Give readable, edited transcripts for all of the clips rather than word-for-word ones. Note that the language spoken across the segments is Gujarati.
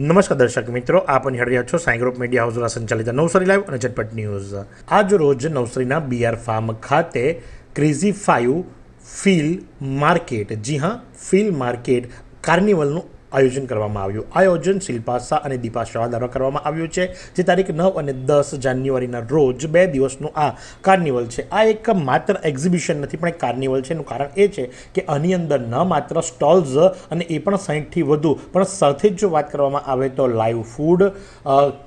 નમસ્કાર દર્શક મિત્રો, આપ નિહાળી રહ્યા છો સાઈ ગ્રુપ મીડિયા હાઉસ દ્વારા સંચાલિત નવસારી લાઈવ અને ઝટપટ ન્યૂઝ। આજ રોજ નવસારીના બીઆર ફાર્મ ખાતે ક્રેઝી 5 ફિલ માર્કેટ, જી હા, ફિલ માર્કેટ કાર્નિવલનું આયોજન કરવામાં આવ્યું। આયોજન શિલ્પા શાહ અને દીપા શાહ દ્વારા કરવામાં આવ્યું છે, જે તારીખ 9 અને 10 જાન્યુઆરીના રોજ 2 દિવસનું આ કાર્નિવલ છે। આ એક માત્ર એક્ઝિબિશન નથી પણ એક કાર્નિવલ છે। એનું કારણ એ છે કે આની અંદર ન માત્ર સ્ટોલ્સ અને એ પણ 60થી વધુ, પણ સાથે જ જો વાત કરવામાં આવે તો live food,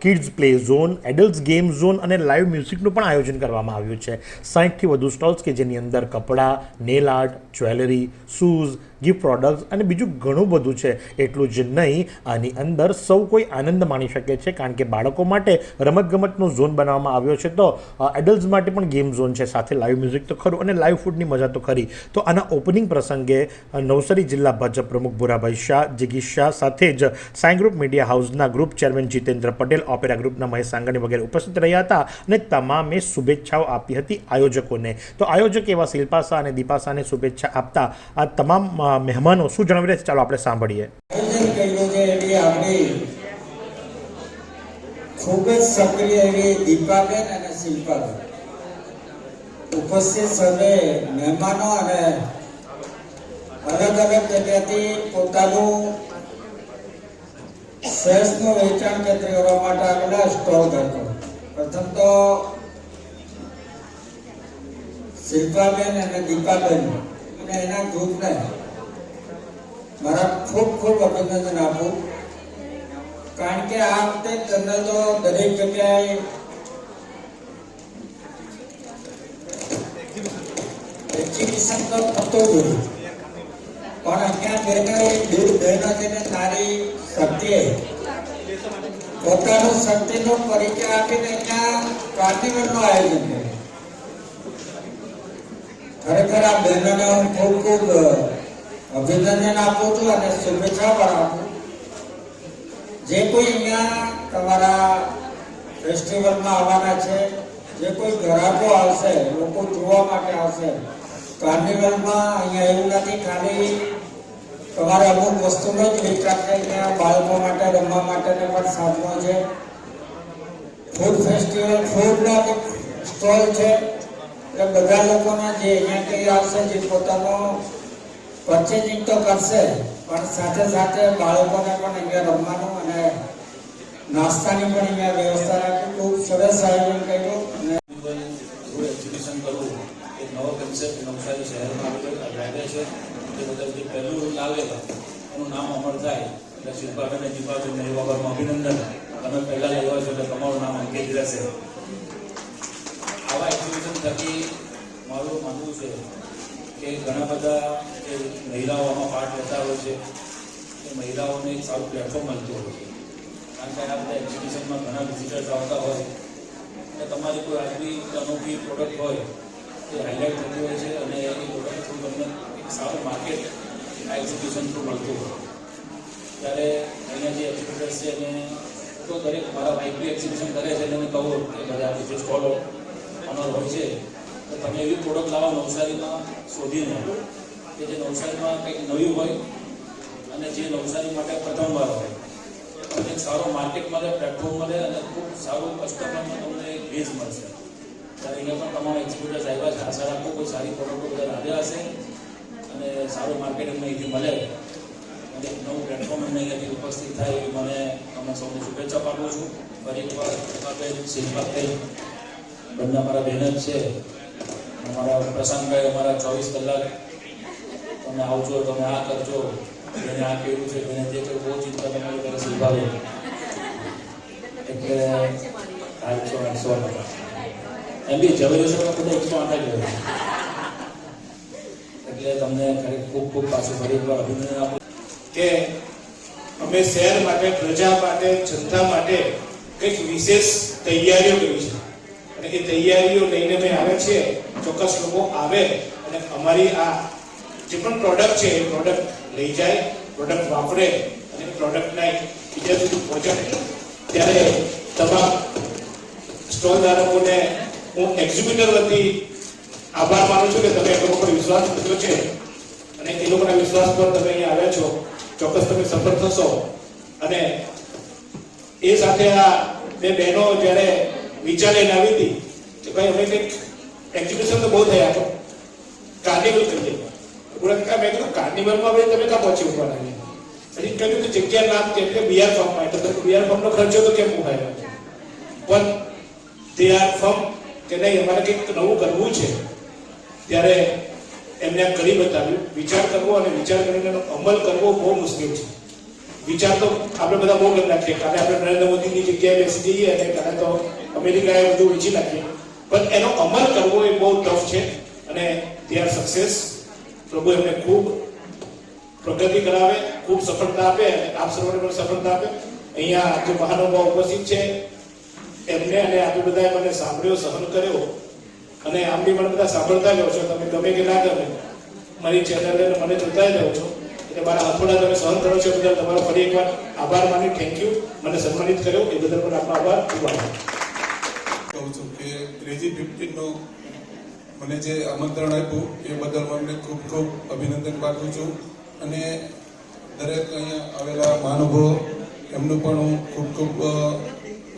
kids play zone, adults game zone અને લાઈવ મ્યુઝિકનું પણ આયોજન કરવામાં આવ્યું છે। 60થી વધુ સ્ટોલ્સ કે જેની અંદર કપડાં, nail art, jewellery, shoes, gift products અને બીજું ઘણું બધું છે। એટલું જ નહીં, આની અંદર સૌ કોઈ આનંદ માણી શકે છે, કારણ કે બાળકો માટે રમતગમતનો ઝોન બનાવવામાં આવ્યો છે, તો એડલ્ટ્સ માટે પણ ગેમ ઝોન છે, સાથે લાઈવ મ્યુઝિક તો ખરું અને લાઈવ ફૂડની મજા તો ખરી। તો આના ઓપનિંગ પ્રસંગે નવસારી જિલ્લા ભાજપ પ્રમુખ ભૂરાભાઈ શાહ, જગીશ શાહ, સાથે જ સાઈ ગ્રુપ મીડિયા હાઉસના group chairman Jitendra Patel, opera ગ્રુપના મહેશ સાંગાણી વગેરે ઉપસ્થિત રહ્યા હતા અને તમામે શુભેચ્છાઓ આપી હતી આયોજકોને। તો આયોજક એવા શિલ્પા શાહ અને દીપા શાહને શુભેચ્છા આપતા આ તમામ મહેમાનો શું જણાવી રહ્યા છે, ચાલો આપણે સાંભળીએ। ખૂબ જ સક્રિય એવી દીપાબેન અને શિલ્પાબેન, ઉપસ્થિત સર્વે મહેમાનો અને અલગ અલગ જગ્યાથી પોતાનું શેર્સનું વેચાણ કેન્દ્ર કરવા માટે આવેલા સ્ટોલ કરતો। પ્રથમ તો શિલ્પાબેન અને દીપાબેન અને એના ગ્રુપને મારા ખૂબ ખૂબ અભિનંદન આપું, કારણ કે આ વખતે તમને તો દરેક જગ્યાએ એક્ઝિબિશન તો થતો જ હોય, પણ અહીંયા બહેનો જેને નારી શક્તિએ પોતાનું શક્તિનો પરિચય આપીને અહીંયા કાર્નિવલનું આયોજન કર્યું। ખરેખર આ બહેનોને હું ખૂબ ખૂબ અભિનંદન આપું છું અને શુભેચ્છા પણ આપું। જે કોઈ અહીંયા તમારા ફેસ્ટિવલમાં આવવાના છે, જે કોઈ ગ્રાહકો આવશે, લોકો જોવા માટે આવશે કાર્નિવલમાં, અહીંયા એવું નથી ખાલી તમારે અમુક વસ્તુનો જ વેચાણ છે, અહીંયા બાળકો માટે રમવા માટેને પણ સાધનો છે, ફૂડ ફેસ્ટિવલ, ફૂડના સ્ટોલ છે, એટલે બધા લોકોના જે અહીંયા કઈ આવશે, જે પોતાનો પરચેઝિંગ તો કરશે, પણ સાથે સાથે બાળકોને પણ અહીંયા રમવાનું અને નાસ્તાની પણ અહીંયા વ્યવસ્થા રાખી ખૂબ સરસ આયોજન કર્યું। અને એક્ઝિબિશન કરવું એક નવો કન્સેપ્ટ નવસારી શહેરમાં લાગે છે, એ બદલ જે પહેલું લાવે એનું નામ અમર થાય, એટલે શિલ્પાબેન અને દીપાબેનને એ બાબતમાં અભિનંદન। તમે પહેલાં લેવા છો એટલે તમારું નામ અંકિત રહેશે। આવા એક્ઝિબિશન થકી મારું માનવું છે કે ઘણા બધા જે મહિલાઓ આમાં પાર્ટ લેતા હોય છે, એ મહિલાઓને એક સારું પ્લેટફોર્મ મળતું હોય છે, કારણ કે આ બધા એક્ઝિબિશનમાં ઘણા વિઝિટર્સ આવતા હોય અને તમારી કોઈ આગવી અનોખી પ્રોડક્ટ હોય એ હાઇલાઇટ થતી હોય છે, અને એ પ્રોડક્ટ થ્રુ તમને એક સારું માર્કેટ આ એક્ઝિબિશન થ્રુ મળતું હોય। ત્યારે અહીંયા જે એક્ઝિબિટર્સ છે એને તો દરેક મારા વાઇફ બી એક્ઝિબિશન કરે છે, એને કહું કે બધા જે સ્ટોલો ઓનર હોય છે, તો તમે એવી પ્રોડક્ટ લાવો નવસારીમાં શોધીને કે જે નવસારીમાં કંઈક નવી હોય અને જે નવસારી માટે પ્રથમવાર હોય, તમને એક સારો માર્કેટ મળે, પ્લેટફોર્મ મળે અને ખૂબ સારું કસ્ટમરમાં તમને એક બેઝ મળશે। ત્યારે અહીંયા પણ તમારા એક્ઝિબિટર્સ આવ્યા છે, આશા રાખો કોઈ સારી પ્રોડક્ટો બધા લાવ્યા હશે અને સારું માર્કેટ એમને અહીંથી મળે અને એક નવું પ્લેટફોર્મ એમને અહીંયાથી ઉપસ્થિત થાય એવી મને તમે સૌને શુભેચ્છા પાઠવું છું। ફરી એકવાર દીપાબેન, શિલ્પાબેન બંને અમારા બહેન જ છે। અમારા પ્રશાંતભાઈ અમારા 24 કલાક તમે આવજો, તમે આ કરજો, એને આ કર્યું છે, એને જે કોઈ બહુ ચિંતા તમારી કરે શિલ્પાબેન, એટલે 108 એમ બી જબરદસ્ત બધા 108 જ હોય, એટલે તમને ખરેખર ખૂબ ખૂબ પાછું ફરી એકવાર અભિનંદન આપું કે અમે શહેર માટે, પ્રજા માટે, જનતા માટે કંઈક વિશેષ તૈયારીઓ કરી છે અને એ તૈયારીઓ લઈને અમે આવ્યા છીએ। ચોક્કસ લોકો આવે અને અમારી આ જે પણ પ્રોડક્ટ છે એ પ્રોડક્ટ લઈ જાય, પ્રોડક્ટ વાપરે અને પ્રોડક્ટના બીજા સુધી પહોંચે। ત્યારે તમામ સ્ટોલ ધારકોને હું એક્ઝિબિટર વતી આભાર માનું છું કે તમે એ લોકો પર વિશ્વાસ મૂક્યો છે અને એ લોકોના વિશ્વાસ પર તમે અહીંયા આવ્યા છો। ચોક્કસ તમે સફળ થશો અને એ સાથે આ બે બહેનો જ્યારે વિચાર લઈને આવી હતી કે ભાઈ અમે કંઈક એક્ઝિબિશન તો બહુ થયા તો કાર્નિવલ કરીએ. મેં કીધું કાર્નિવલમાં ભાઈ તમે ક્યાં પહોંચી ઉઠવાના પછી કહ્યું કે જગ્યા નામ કેમ કે બીઆર ફાર્મમાં, એટલે બીઆર ફાર્મનો ખર્ચો તો કેમ ઉઠાયો પણ તે આર ફાર્મ કે નહીં અમારે કંઈક નવું કરવું છે. ત્યારે એમને આ કરી બતાવ્યું. વિચાર કરવો અને વિચાર કરીને એનો અમલ કરવો બહુ મુશ્કેલ છે. વિચાર તો આપણે બધા બહુ કરી નાખીએ, કાલે આપણે નરેન્દ્ર મોદીની જગ્યાએ બેસી જઈએ અને કાલે તો અમેરિકાએ બધું વેચી નાખીએ, પણ એનો અમલ કરવો એ બહુ ટફ છે અને તે આર સક્સેસ. પ્રભુ એમને ખૂબ પ્રગતિ કરાવે, ખૂબ સફળતા આપે અને આપ સર્વને પણ સફળતા આપે. અહીંયા જે મહાનુભાવ ઉપસ્થિત છે એમને અને આપણે બધાએ મને સાંભળ્યો, સહન કર્યો અને આમ બી મને બધા સાંભળતા જ રહો છો. તમે ગમે કે ના ગમે મારી ચેનલને મને જોતા જ રહો છો, એટલે મારા હથોડા તમે સહન કરો છો બદલ તમારો ફરી એકવાર આભાર માની થેન્ક યુ. મને સન્માનિત કર્યો એ બદલ પણ આપનો આભાર. ખૂબ આભાર કહું છું કે ક્રેઝી 15નો મને જે આમંત્રણ આપ્યું એ બદલ હું એમને ખૂબ ખૂબ અભિનંદન પાઠવું છું અને દરેક અહીંયા આવેલા મહાનુભાવો એમનું પણ હું ખૂબ ખૂબ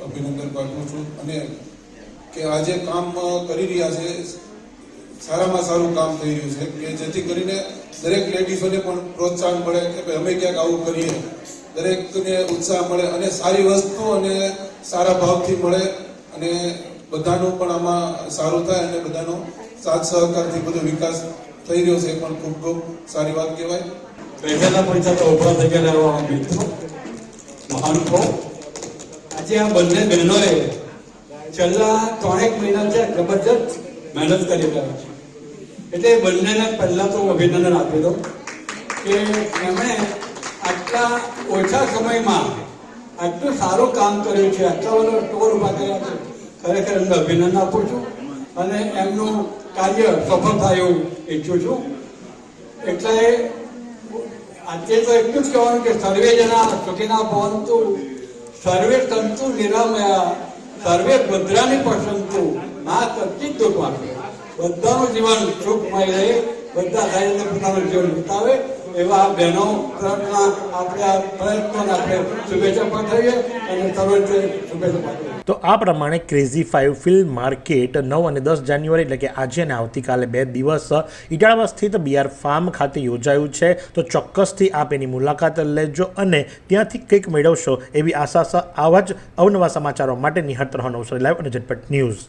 અભિનંદન પાઠવું છું અને કે આજે કામ કરી રહ્યા છે સારામાં સારું કામ થઈ રહ્યું છે કે જેથી કરીને દરેક લેડીઝોને પણ પ્રોત્સાહન મળે કે ભાઈ અમે ક્યાંક આવું કરીએ, દરેકને ઉત્સાહ મળે અને સારી વસ્તુ અને સારા ભાવથી મળે અને બધાનું પણ આમાં સારું થાય અને બધાનો સાથ સહકારથી બધો વિકાસ થઈ રહ્યો છે એ પણ ખૂબ ખૂબ સારી વાત કહેવાય. પહેલાના પૈસા ઉભા થઈ ગયેલા મિત્રો મહાનુભાવ, આજે આ બંને બહેનોએ છેલ્લા 3 મહિના છે જબરજસ્ત મહેનત કરી રહ્યા છે. એટલે બંનેને પહેલા તો અભિનંદન આપી દો કે એમણે આટલા ઓછા સમયમાં આટલું સારું કામ કર્યું છે, આટલા બધા સ્ટોર ઉભા કર્યા છે. ખરેખર એમને અભિનંદન આપું છું અને એમનું કાર્ય સફળ થાય એવું ઈચ્છું છું. એટલે આજે તો એટલું જ કહેવાનું કે સર્વે જણા સુખીના ભવંતુ, સર્વે સંતુ નિરામયા, સર્વે ભદ્રાની પસંતુ, ના કચ્ચિત દુઃખમાં. બધાનું જીવન સુખમય રહે, બધા સારી પોતાનું જીવન વિતાવે એવા બહેનો આપણે શુભેચ્છા પાઠવીએ અને સર્વે શુભેચ્છા પાઠવીએ. તો આ પ્રમાણે ક્રેઝી 5 ફિલ્મ માર્કેટ 9 અને 10 જાન્યુઆરી એટલે કે આજે અને આવતીકાલે 2 દિવસ ઇટાળવા સ્થિત બીઆર ફાર્મ ખાતે યોજાયું છે. તો ચોક્કસથી આપ એની મુલાકાત લેજો અને ત્યાંથી કંઈક મેળવશો એવી આશા. આવા જ અવનવા સમાચારો માટે નિહાળતા રહો નવસારી લાઈવ અને ઝટપટ ન્યૂઝ.